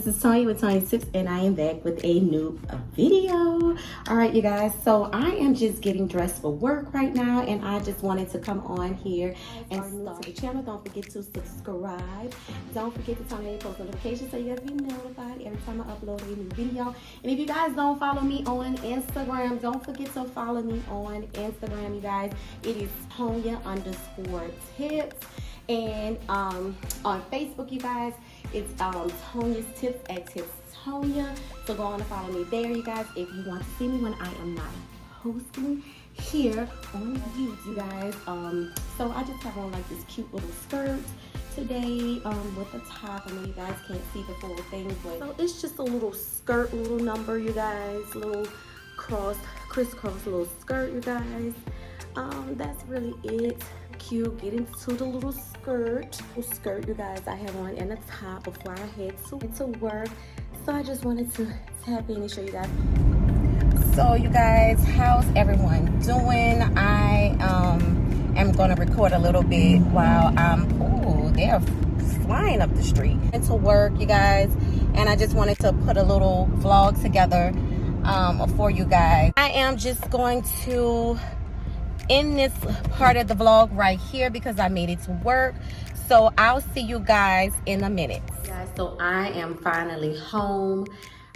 this is Tonya with Tonya's Tips, and I am back with a new video. All right, you guys, so I am just getting dressed for work right now, and I just wanted to come on here and start the channel. Don't forget to subscribe. Don't forget to turn on post notifications so you guys be notified every time I upload a new video. And if you guys don't follow me on Instagram, don't forget to follow me on Instagram, you guys. It is Tonya_tips. And on Facebook, you guys, it's Tonya's Tips at TipsTonya. So go on and follow me there, you guys, if you want to see me when I am not posting here on YouTube, you guys. So I just have on like this cute little skirt today with a top. I know you guys can't see the full thing, but so it's just a little skirt, little number, you guys, little crisscross little skirt, you guys. That's really it. Cute. Get into the little skirt, you guys, I have on, and a top before I head to work. So I just wanted to tap in and show you guys. So you guys, how's everyone doing? I am gonna record a little bit while they're flying up the street into work, you guys, and I just wanted to put a little vlog together for you guys. I am just going to in this part of the vlog right here because I made it to work. So I'll see you guys in a minute. Guys, so I am finally home.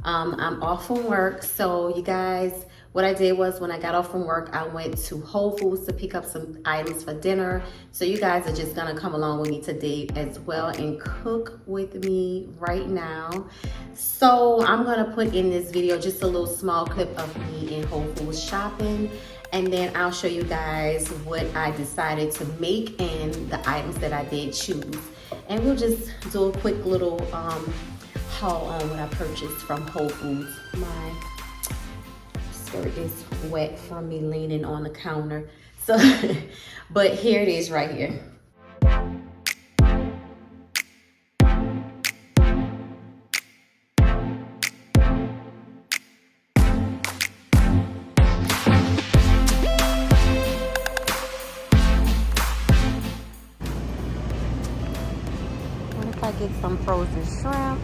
I'm off from work. So you guys, what I did was when I got off from work, I went to Whole Foods to pick up some items for dinner. So you guys are just gonna come along with me today as well and cook with me right now. So I'm gonna put in this video just a little small clip of me in Whole Foods shopping. And then I'll show you guys what I decided to make and the items that I did choose. And we'll just do a quick little haul on what I purchased from Whole Foods. My skirt is wet from me leaning on the counter. So, but here it is right here. I get some frozen shrimp.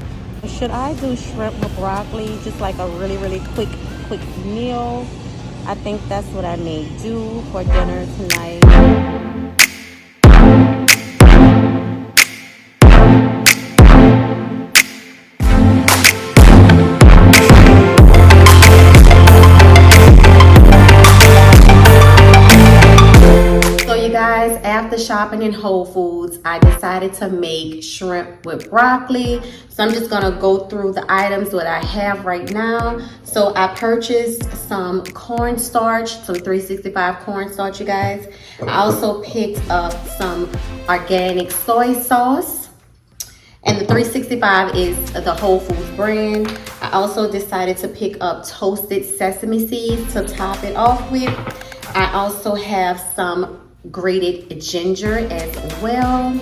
Should I do shrimp with broccoli, just like a really quick meal? I think that's what I may do for dinner tonight. After shopping in Whole Foods, I decided to make shrimp with broccoli. So I'm just gonna go through the items that I have right now. So I purchased some cornstarch, some 365 cornstarch, you guys. I also picked up some organic soy sauce. And the 365 is the Whole Foods brand. I also decided to pick up toasted sesame seeds to top it off with. I also have some grated ginger as well,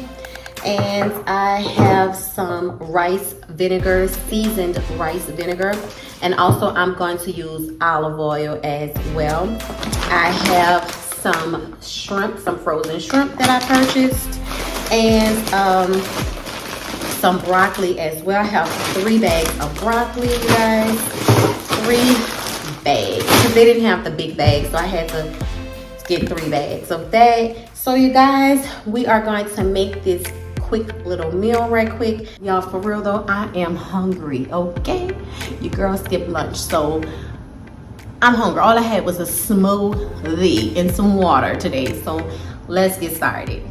and I have some rice vinegar, seasoned rice vinegar, and also I'm going to use olive oil as well. I have some shrimp, some frozen shrimp that I purchased, and some broccoli as well. I have 3 bags of broccoli, you guys. 3 bags because they didn't have the big bags, so I had to get 3 bags of that. So you guys, we are going to make this quick little meal right quick. Y'all, for real though, I am hungry, okay? Your girl skipped lunch, so I'm hungry. All I had was a smoothie and some water today. So let's get started.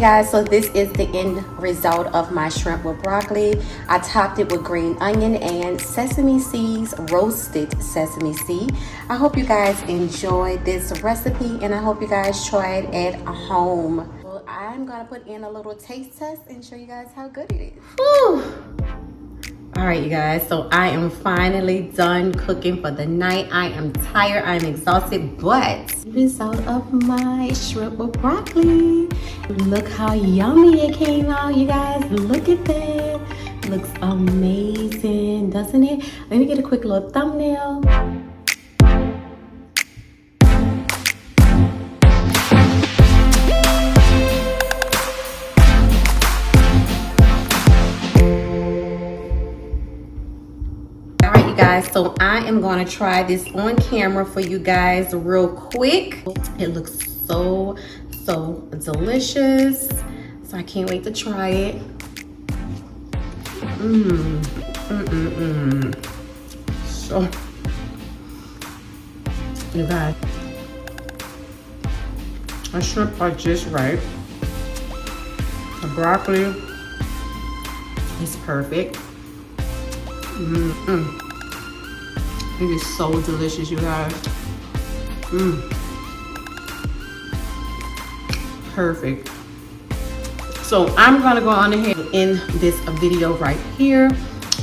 guys, so this is the end result of my shrimp with broccoli. I topped it with green onion and sesame seeds, roasted sesame seed. I hope you guys enjoyed this recipe and I hope you guys try it at home. Well, I'm gonna put in a little taste test and show you guys how good it is. Whew. All right, you guys, so I am finally done cooking for the night. I am tired, I am exhausted, but the result of my shrimp with broccoli. Look how yummy it came out, you guys. Look at that. Looks amazing, doesn't it? Let me get a quick little thumbnail. Guys, so I am going to try this on camera for you guys real quick. It looks so delicious, so I can't wait to try it. So you guys, the shrimp are just right, the broccoli is perfect. It is so delicious, you guys. Perfect. So I'm gonna go on ahead and end this video right here.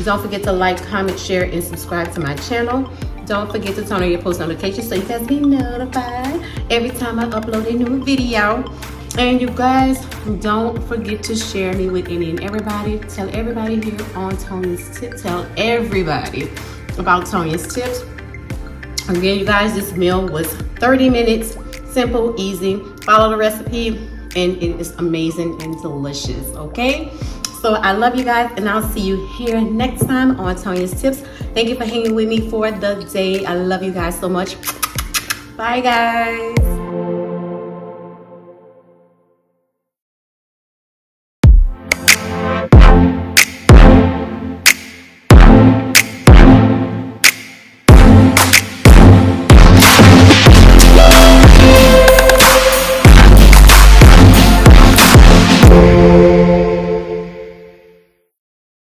Don't forget to like, comment, share, and subscribe to my channel. Don't forget to turn on your post notifications so you guys be notified every time I upload a new video. And you guys, don't forget to share me with any and everybody. Tell everybody here on Tony's Tips. Tell everybody about Tonya's's Tips. Again, you guys, this meal was 30 minutes, simple, easy. Follow the recipe, and it is amazing and delicious, okay? So I love you guys, and I'll see you here next time on Tonya's's Tips. Thank you for hanging with me for the day. I love you guys so much. Bye, guys.